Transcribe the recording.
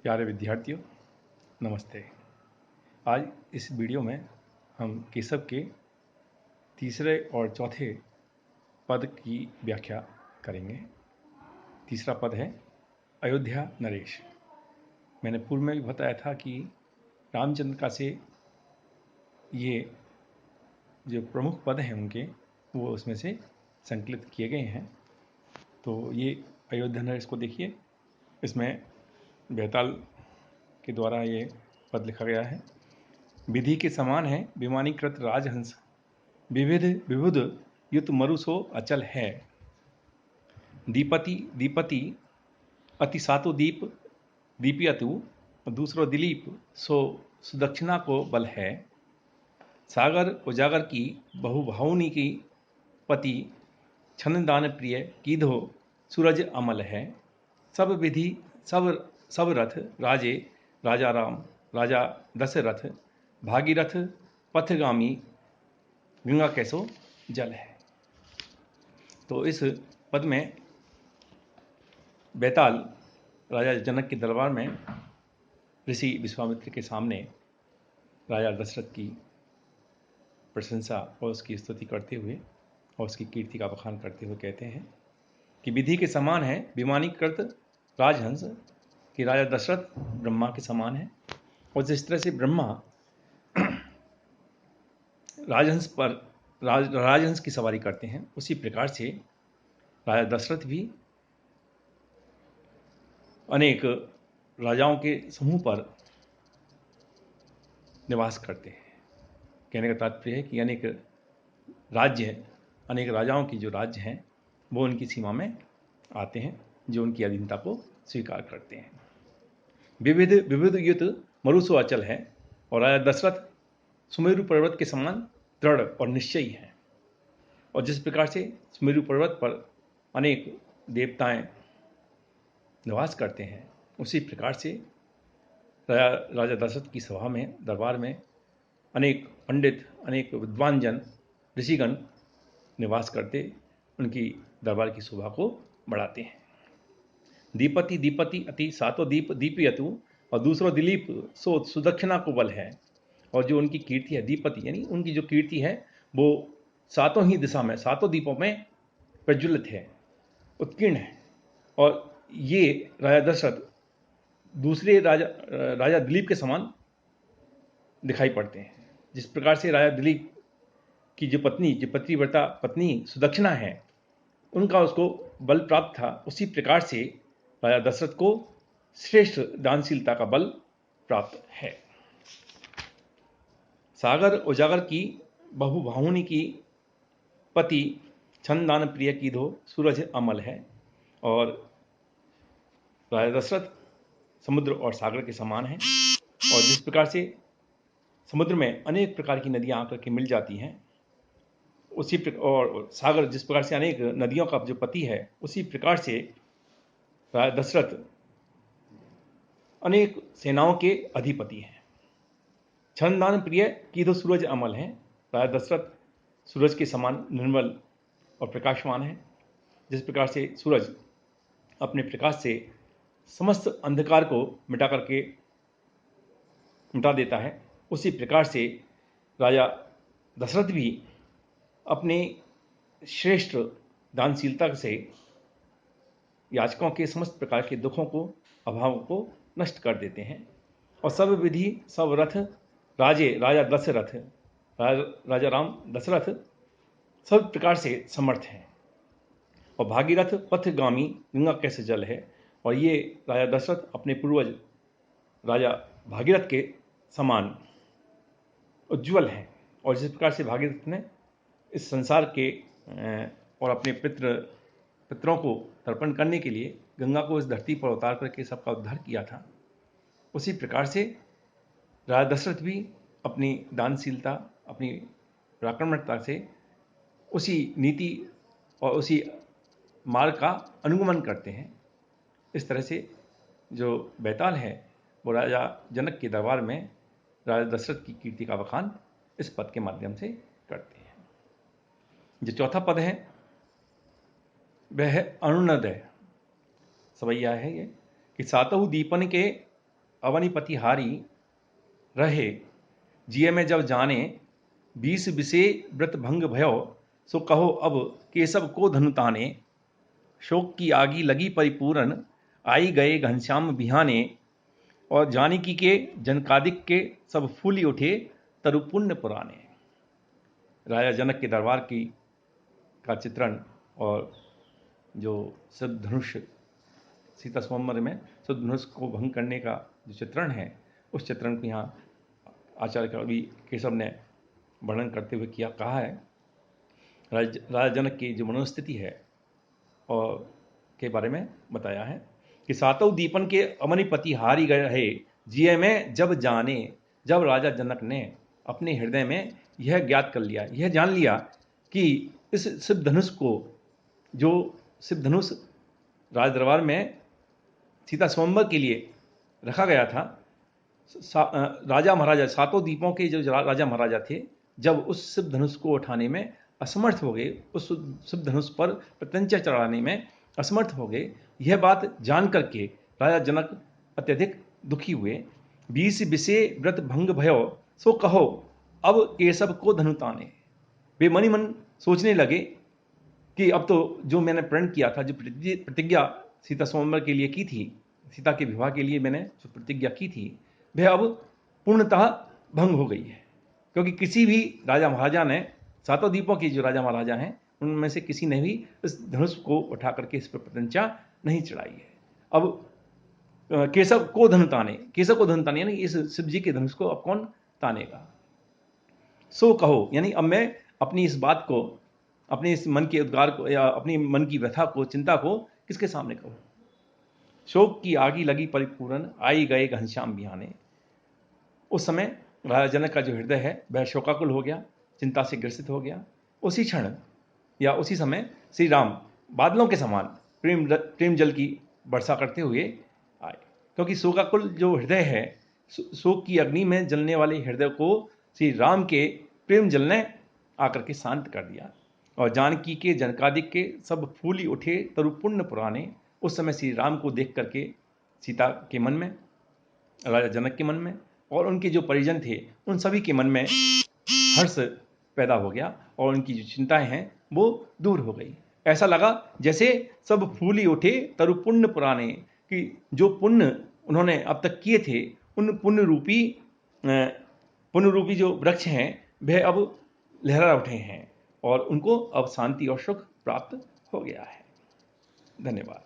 प्यारे विद्यार्थियों, नमस्ते। आज इस वीडियो में हम केशव के तीसरे और चौथे पद की व्याख्या करेंगे। तीसरा पद है अयोध्या नरेश। मैंने पूर्व में भी बताया था कि रामचंद्र का से ये जो प्रमुख पद हैं उनके वो उसमें से संकलित किए गए हैं। तो ये अयोध्या नरेश को देखिए, इसमें बेताल के द्वारा ये पद लिखा गया है। विधि के समान है विमानीकृत राजहंस, विविध विबुध युत मरुसो अचल है। दीपति दीपति अति सातो दीप दीपियतु, दूसरो दिलीप सो सुदक्षिणा को बल है। सागर उजागर की बहुभावनी की पति, छन दान प्रिय कीधो सूरज अमल है। सब विधि सब रथ राजे राजा राम राजा दशरथ, भागीरथ पथगामी गंगा कैसो जल है। तो इस पद में बेताल राजा जनक के दरबार में ऋषि विश्वामित्र के सामने राजा दशरथ की प्रशंसा और उसकी स्तुति करते हुए और उसकी कीर्ति का बखान करते हुए कहते हैं कि विधि के समान है विमानीकृत राजहंस, कि राजा दशरथ ब्रह्मा के समान है। और जिस तरह से ब्रह्मा राजहंस की सवारी करते हैं, उसी प्रकार से राजा दशरथ भी अनेक राजाओं के समूह पर निवास करते हैं। कहने का तात्पर्य है कि अनेक राजाओं की जो राज्य हैं वो उनकी सीमा में आते हैं, जो उनकी अधीनता को स्वीकार करते हैं। विविध विविध युत मरुसो अचल है, और राजा दशरथ सुमेरु पर्वत के समान दृढ़ और निश्चयी हैं। और जिस प्रकार से सुमेरु पर्वत पर अनेक देवताएं निवास करते हैं, उसी प्रकार से राजा दशरथ की सभा में, दरबार में अनेक पंडित, अनेक विद्वान जन, ऋषिगण निवास करते उनकी दरबार की शोभा को बढ़ाते हैं। दीपति दीपति अति सातो दीप दीपियतु, और दूसरो दिलीप सो सुदक्षिणा को बल है। और जो उनकी कीर्ति है दीपति, यानी उनकी जो कीर्ति है वो सातों ही दिशा में, सातों दीपों में प्रज्वलित है, उत्कीर्ण है। और ये राजा दशरथ दूसरे राजा दिलीप के समान दिखाई पड़ते हैं। जिस प्रकार से राजा दिलीप की जो पतिव्रता पत्नी सुदक्षिणा है, उनका उसको बल प्राप्त था, उसी प्रकार से राजा दशरथ को श्रेष्ठ दानशीलता का बल प्राप्त है। सागर उजागर की बहुभावनी की पति, छन दान प्रिय कीधो सूरज अमल है। और राजा दशरथ समुद्र और सागर के समान हैं। और जिस प्रकार से समुद्र में अनेक प्रकार की नदियां आकर के मिल जाती हैं, और सागर जिस प्रकार से अनेक नदियों का जो पति है, उसी प्रकार से राजा दशरथ अनेक सेनाओं के अधिपति हैं। छंदान प्रिय कीधो सूरज अमल है। राजा दशरथ सूरज के समान निर्मल और प्रकाशमान है। जिस प्रकार से सूरज अपने प्रकाश से समस्त अंधकार को मिटा देता है, उसी प्रकार से राजा दशरथ भी अपने श्रेष्ठ दानशीलता से याचकों के समस्त प्रकार के दुखों को, अभावों को नष्ट कर देते हैं। और सब विधि सब रथ राजा राम दशरथ सब प्रकार से समर्थ हैं। और भागीरथ पथगामी गंगा कैसे जल है। और ये राजा दशरथ अपने पूर्वज राजा भागीरथ के समान उज्ज्वल हैं। और जिस प्रकार से भागीरथ ने इस संसार के और अपने पितरों को तर्पण करने के लिए गंगा को इस धरती पर उतार करके सबका उद्धार किया था, उसी प्रकार से राजा दशरथ भी अपनी दानशीलता, अपनी पराक्रमता से उसी नीति और उसी मार्ग का अनुगमन करते हैं। इस तरह से जो बेताल है वो राजा जनक के दरबार में राजा दशरथ की कीर्ति का बखान इस पद के माध्यम से करते हैं। जो चौथा पद है वह है अरुणोदय। सवैया है ये कि सातों दीपन के अवनिपति हारी रहे, जिये में जब जाने, 20 बिसे व्रत भंग भयो, सो कहो अब केशव को धनु ताने। शोक की आगी लगी परिपूरन, आई गए घनश्याम बिहाने। और जानकी के जनकादिक के सब फूली उठे, तरु पुण्य पुराने। राजा जनक के दरबार की का चित्रण और जो सिद्ध धनुष सीता स्वयंवर में सिद्ध धनुष को भंग करने का जो चित्रण है, उस चित्रण को यहाँ आचार्य कवि केशव ने वर्णन करते हुए किया कहा है। राजा जनक की जो मनोस्थिति है और के बारे में बताया है कि सातों दीपन के अमनिपति हारी गए रहे, जिये में जब जाने। जब राजा जनक ने अपने हृदय में यह ज्ञात कर लिया, यह जान लिया कि इस शिव धनुष को, जो शिव धनुष राज दरबार में सीता स्वयंवर के लिए रखा गया था, राजा महाराजा, सातों द्वीपों के जो राजा महाराजा थे, जब उस शिव धनुष को उठाने में असमर्थ हो गए, उस शिव धनुष पर प्रत्यंचा चढ़ाने में असमर्थ हो गए, यह बात जान करके राजा जनक अत्यधिक दुखी हुए। 20 बिसे व्रत भंग भयो, सो कहो अब केशव को धनु ताने। वे मन ही मन सोचने लगे कि अब तो जो मैंने प्रण किया था, जो प्रतिज्ञा सीता स्वयंवर के लिए की थी, सीता के विवाह के लिए मैंने जो प्रतिज्ञा की थी, वह अब पूर्णतः भंग हो गई है। क्योंकि किसी भी राजा महाराजा ने, सातों द्वीपों के जो राजा महाराजा हैं, उनमें से किसी ने भी इस धनुष को उठा करके इस पर प्रत्यंचा नहीं चढ़ाई है। अब केशव को धनु ताने, केशव को धनु ताने यानी इस शिव जी के धनुष को अब कौन तानेगा। सो कहो यानी अब मैं अपनी इस बात को, अपने इस मन के उद्गार को या अपनी मन की व्यथा को, चिंता को किसके सामने कहूँ। शोक की आगी लगी परिपूर्ण, आई गए घनश्याम बिहाने। उस समय राजा जनक का जो हृदय है वह शोकाकुल हो गया, चिंता से ग्रसित हो गया। उसी क्षण या उसी समय श्री राम बादलों के समान प्रेम जल की वर्षा करते हुए आए। क्योंकि शोकाकुल जो हृदय है, शोक की अग्नि में जलने वाले हृदय को श्री राम के प्रेम जल ने आकर के शांत कर दिया। और जानकी के जनकादिक के सब फूली उठे, तरु पुण्य पुराने। उस समय श्री राम को देख करके सीता के मन में, राजा जनक के मन में और उनके जो परिजन थे उन सभी के मन में हर्ष पैदा हो गया और उनकी जो चिंताएं हैं वो दूर हो गई। ऐसा लगा जैसे सब फूली उठे, तरु पुण्य पुराने, कि जो पुण्य उन्होंने अब तक किए थे, उन पुण्य रूपी जो वृक्ष हैं वह अब लहरा उठे हैं और उनको अब शांति और सुख प्राप्त हो गया है। धन्यवाद।